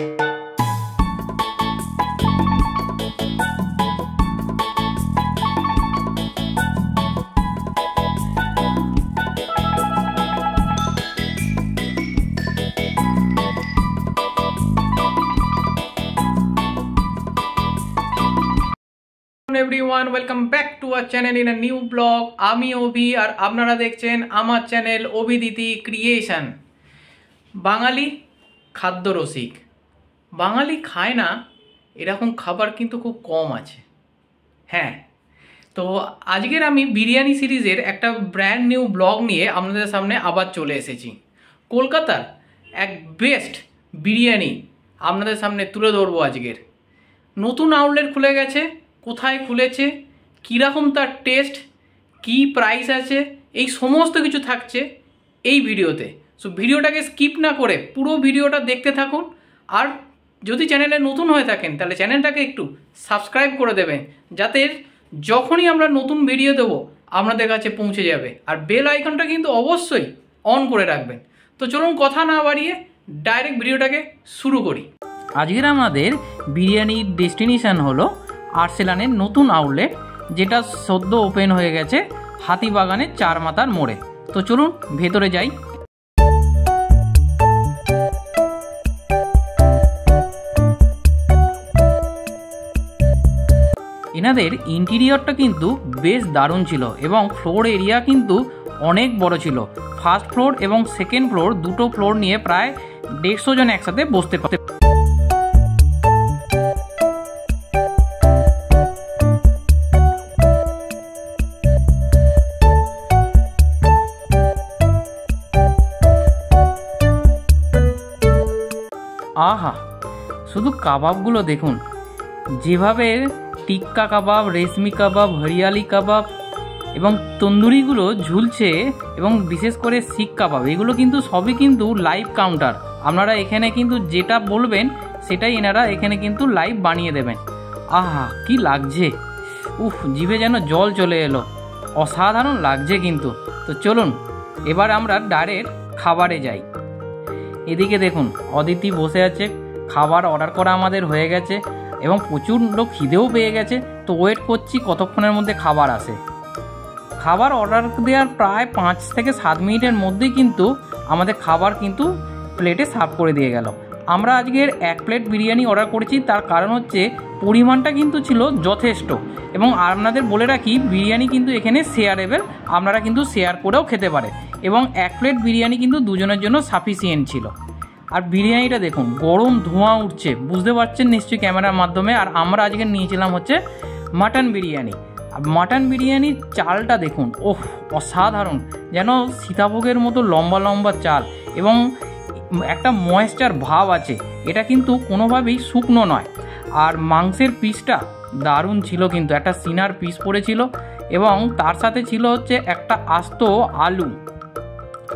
Everyone welcome back to our channel in a new blog. आमी ओबी और आपनारा देखছেন আমার চ্যানেল অভিদিতি ক্রিয়েশন। বাঙালি খাদ্য রসিক, বাঙালি খায় না এরকম খাবার কিন্তু খুব কম আছে। হ্যাঁ, তো আজকের আমি বিরিয়ানি সিরিজের একটা ব্র্যান্ড নিউ ব্লগ নিয়ে আপনাদের সামনে আবার চলে এসেছি। কলকাতার এক বেস্ট বিরিয়ানি আপনাদের সামনে তুলে ধরবো। আজকের নতুন আউটলেট খুলে গেছে, কোথায় খুলেছে, কীরকম তার টেস্ট, কি প্রাইস আছে, এই সমস্ত কিছু থাকছে এই ভিডিওতে। সো ভিডিওটাকে স্কিপ না করে পুরো ভিডিওটা দেখতে থাকুন। আর যদি চ্যানেলে নতুন হয়ে থাকেন তাহলে চ্যানেলটাকে একটু সাবস্ক্রাইব করে দেবেন, যাতে যখনই আমরা নতুন ভিডিও দেবো আপনাদের কাছে পৌঁছে যাবে। আর বেল আইকনটা কিন্তু অবশ্যই অন করে রাখবেন। তো চলুন কথা না বাড়িয়ে ডাইরেক্ট ভিডিওটাকে শুরু করি। আজকের আমাদের বিরিয়ানির ডেস্টিনেশন হলো আরসেলানের নতুন আউটলেট, যেটা সদ্য ওপেন হয়ে গেছে হাতিবাগানের চার মাথার মোড়ে। তো চলুন ভেতরে যাই। এনাদের ইন্টেরিয়রটা কিন্তু বেশ দারুণ ছিল এবং ফ্লোর এরিয়া কিন্তু অনেক বড় ছিল। ফার্স্ট ফ্লোর এবং সেকেন্ড ফ্লোর, দুটো ফ্লোর নিয়ে প্রায় 150 জন একসাথে বসতে পারে। আহা, শুধু কাবাবগুলো দেখুন, যেভাবে টিক্কা কাবাব, রেশমি কাবাব, হরিয়ালি কাবাব এবং তন্দুরিগুলো ঝুলছে, এবং বিশেষ করে শিক কাবাব, এগুলো কিন্তু সবই কিন্তু লাইভ কাউন্টার। আপনারা এখানে কিন্তু যেটা বলবেন সেটাই এনারা এখানে কিন্তু লাইভ বানিয়ে দেবেন। আহা, কি লাগছে, উফ, জিভে যেন জল চলে এলো, অসাধারণ লাগছে কিন্তু। তো চলুন এবার আমরা ডাইরেক্ট খাবারে যাই। এদিকে দেখুন অদিতি বসে আছে, খাবার অর্ডার করা আমাদের হয়ে গেছে এবং প্রচণ্ড খিদেও পেয়ে গেছে। তো ওয়েট করছি কতক্ষণের মধ্যে খাবার আসে। খাবার অর্ডার দেওয়ার প্রায় 5 থেকে 7 মিনিটের মধ্যেই কিন্তু আমাদের খাবার কিন্তু প্লেটে সার্ভ করে দিয়ে গেল। আমরা আজকের 1 প্লেট বিরিয়ানি অর্ডার করেছি, তার কারণ হচ্ছে পরিমাণটা কিন্তু ছিল যথেষ্ট। এবং আপনাদের বলে রাখি, বিরিয়ানি কিন্তু এখানে শেয়ারেবল, আপনারা কিন্তু শেয়ার করেও খেতে পারে। এবং 1 প্লেট বিরিয়ানি কিন্তু দুজনের জন্য সাফিসিয়েন্ট ছিল। আর বিরিয়ানিটা দেখুন, গরম ধোঁয়া উঠছে, বুঝতে পারছেন নিশ্চয়ই ক্যামেরার মাধ্যমে। আর আমরা আজকে নিয়েছিলাম হচ্ছে মাটন বিরিয়ানি। আর মাটন বিরিয়ানির চালটা দেখুন, ওহ, অসাধারণ, যেন সীতাভোগের মতো লম্বা লম্বা চাল এবং একটা ময়েশ্চার ভাব আছে। এটা কিন্তু কোনোভাবেই শুকনো নয়। আর মাংসের পিসটা দারুণ ছিল, কিন্তু একটা সিনার পিস পড়েছিল এবং তার সাথে ছিল হচ্ছে একটা আস্ত আলু।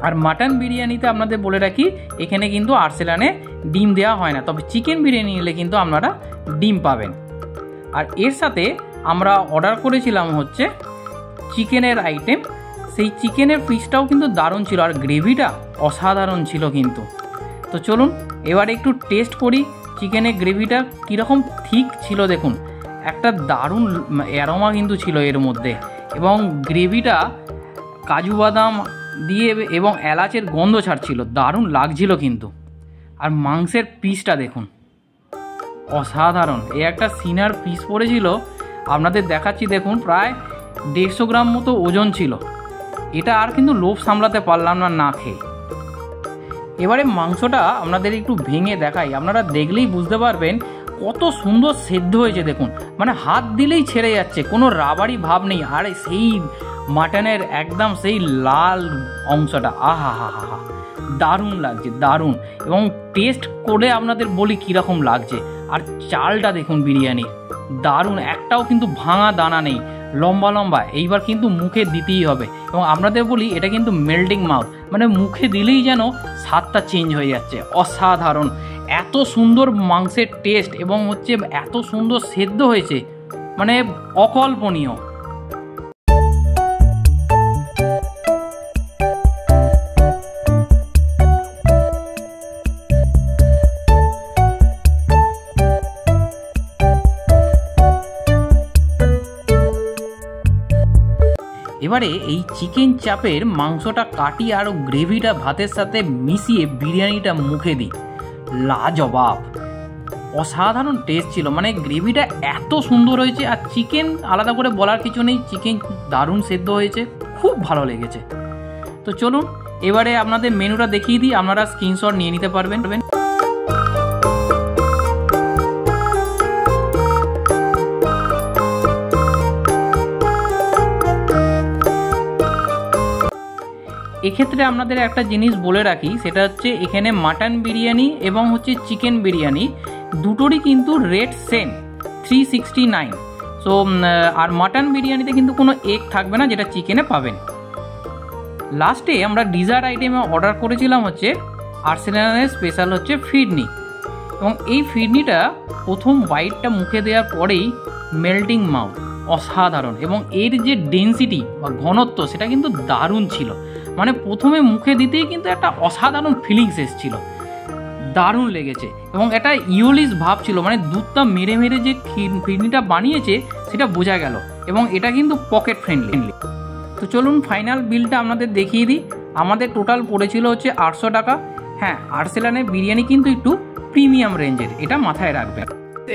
আর মাটন বিরিয়ানিতে আপনাদের বলে রাখি, এখানে কিন্তু আরসেলানে ডিম দেওয়া হয় না, তবে চিকেন বিরিয়ানি নিলে কিন্তু আপনারা ডিম পাবেন। আর এর সাথে আমরা অর্ডার করেছিলাম হচ্ছে চিকেনের আইটেম, সেই চিকেনের পিসটাও কিন্তু দারুণ ছিল আর গ্রেভিটা অসাধারণ ছিল কিন্তু। তো চলুন এবার একটু টেস্ট করি চিকেনের গ্রেভিটা কীরকম থিক ছিল। দেখুন, একটা দারুণ অ্যারোমা কিন্তু ছিল এর মধ্যে, এবং গ্রেভিটা কাজু বাদাম দিয়ে এবং এলাচের গন্ধ ছাড়ছিল, দারুণ লাগছিল কিন্তু। আর মাংসের পিসটা দেখুন, অসাধারণ। এই একটা সিনার পিস পড়েছিল, আপনাদের দেখাচ্ছি দেখুন, প্রায় 150 গ্রাম মতো ওজন ছিল। এটা আর কিন্তু লোভ সামলাতে পারলাম না না খেয়ে। এবারে মাংসটা আপনাদের একটু ভেঙে দেখাই, আপনারা দেখলেই বুঝতে পারবেন কত সুন্দর সেদ্ধ হয়েছে। দেখুন, মানে হাত দিলেই ছেড়ে যাচ্ছে, কোনো রাবারি ভাব নেই। আর সেই মাটনের একদম সেই লাল অংশটা, আহা হা হা হা, দারুণ লাগছে, দারুণ। এবং টেস্ট করে আপনাদের বলি কীরকম লাগছে। আর চালটা দেখুন বিরিয়ানির, দারুণ, একটাও কিন্তু ভাঙা দানা নেই, লম্বা লম্বা। এইবার কিন্তু মুখে দিতেই হবে। এবং আপনাদের বলি এটা কিন্তু মেল্টিং মাউথ, মানে মুখে দিলেই যেন স্বাদটা চেঞ্জ হয়ে যাচ্ছে, অসাধারণ। এত সুন্দর মাংসের টেস্ট এবং হচ্ছে এত সুন্দর সেদ্ধ হয়েছে, মানে অকল্পনীয়। এবারে এই চিকেন চাপের মাংসটা কাটি আর গ্রেভিটা ভাতের সাথে মিশিয়ে বিরিয়ানিটা মুখে দিই, লাজবাব, অসাধারণ টেস্ট ছিল। মানে গ্রেভিটা এত সুন্দর হয়েছে, আর চিকেন আলাদা করে বলার কিছু নেই, চিকেন দারুণ সেদ্ধ হয়েছে, খুব ভালো লেগেছে। তো চলুন এবারে আপনাদের মেনুটা দেখিয়ে দিই, আপনারা স্ক্রিনশট নিয়ে নিতে পারবেন। এক্ষেত্রে আপনাদের একটা জিনিস বলে রাখি, সেটা হচ্ছে এখানে মাটন বিরিয়ানি এবং হচ্ছে চিকেন বিরিয়ানি দুটোরই কিন্তু রেট সেম 369। সো আর মাটন বিরিয়ানিতে কিন্তু কোনো এগ থাকবে না, যেটা চিকেনে পাবেন। লাস্টে আমরা ডিজার্ট আইটেমে অর্ডার করেছিলাম হচ্ছে আর্সেনালের স্পেশাল হচ্ছে ফিরনি, এবং এই ফিরনিটা প্রথম বাইটটা মুখে দেওয়ার পরেই মেল্টিং মাউথ, অসাধারণ। এবং এর যে ডেন্সিটি বা ঘনত্ব সেটা কিন্তু দারুণ ছিল। মানে প্রথমে মুখে দিতেই কিন্তু একটা অসাধারণ ফিলিংস এসেছিল, দারুণ লেগেছে। এবং একটা ইউলিস ভাব ছিল, মানে দুধটা মেরে মেরে যে ফিরনিটা বানিয়েছে সেটা বোঝা গেল। এবং এটা কিন্তু পকেট ফ্রেন্ডলি। তো চলুন ফাইনাল বিলটা আপনাদের দেখিয়ে দিই। আমাদের টোটাল পড়েছিল হচ্ছে 800 টাকা। হ্যাঁ, আর্সেনালের বিরিয়ানি কিন্তু একটু প্রিমিয়াম রেঞ্জের, এটা মাথায় রাখবেন।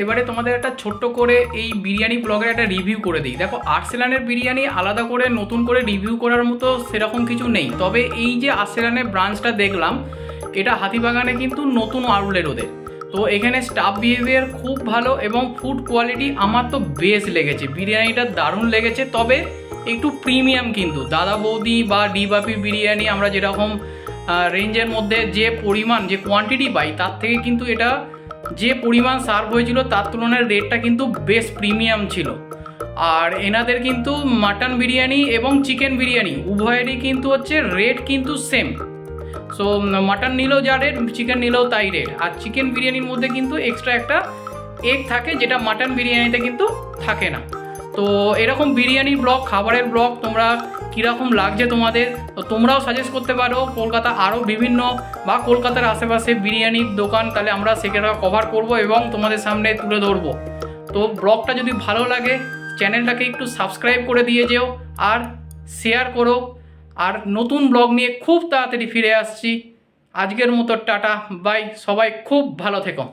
এবারে তোমাদের একটা ছোট্ট করে এই বিরিয়ানি ব্লগের একটা রিভিউ করে দিই। দেখো, আর্সেনালের বিরিয়ানি আলাদা করে নতুন করে রিভিউ করার মতো সেরকম কিছু নেই। তবে এই যে আর্সেনালের ব্রাঞ্চটা দেখলাম, এটা হাতিবাগানে কিন্তু নতুন আউটলেট ওদের। তো এখানে স্টাফ বিহেভিয়ার খুব ভালো এবং ফুড কোয়ালিটি আমার তো বেশ লেগেছে, বিরিয়ানিটা দারুণ লেগেছে। তবে একটু প্রিমিয়াম কিন্তু, দাদা বৌদি বা ডিবাপি বিরিয়ানি আমরা যেরকম রেঞ্জের মধ্যে যে পরিমাণ যে কোয়ান্টিটি পাই, তার থেকে কিন্তু এটা যে পরিমাণ সার্ভ হয়েছিল তার তুলনায় রেটটা কিন্তু বেশ প্রিমিয়াম ছিল। আর এনাদের কিন্তু মাটন বিরিয়ানি এবং চিকেন বিরিয়ানি উভয়েরই কিন্তু হচ্ছে রেট কিন্তু সেম। সো মাটন নিলেও যা রেট, চিকেন নিলেও তাই রেট। আর চিকেন বিরিয়ানির মধ্যে কিন্তু এক্সট্রা একটা এগ থাকে, যেটা মাটন বিরিয়ানিতে কিন্তু থাকে না। তো এরকম বিরিয়ানির ব্লগ, খাবারের ব্লগ তোমরা কীরকম লাগছে তোমাদের, তো তোমরাও সাজেস্ট করতে পারো। কলকাতা আরও বিভিন্ন বা কলকাতার আশেপাশে বিরিয়ানির দোকান, তাহলে আমরা সেখানে কভার করব এবং তোমাদের সামনে তুলে ধরবো। তো ব্লগটা যদি ভালো লাগে চ্যানেলটাকে একটু সাবস্ক্রাইব করে দিয়ে যেও আর শেয়ার করো। আর নতুন ব্লগ নিয়ে খুব তাড়াতাড়ি ফিরে আসছি। আজকের মতো টাটা বাই, সবাই খুব ভালো থেকো।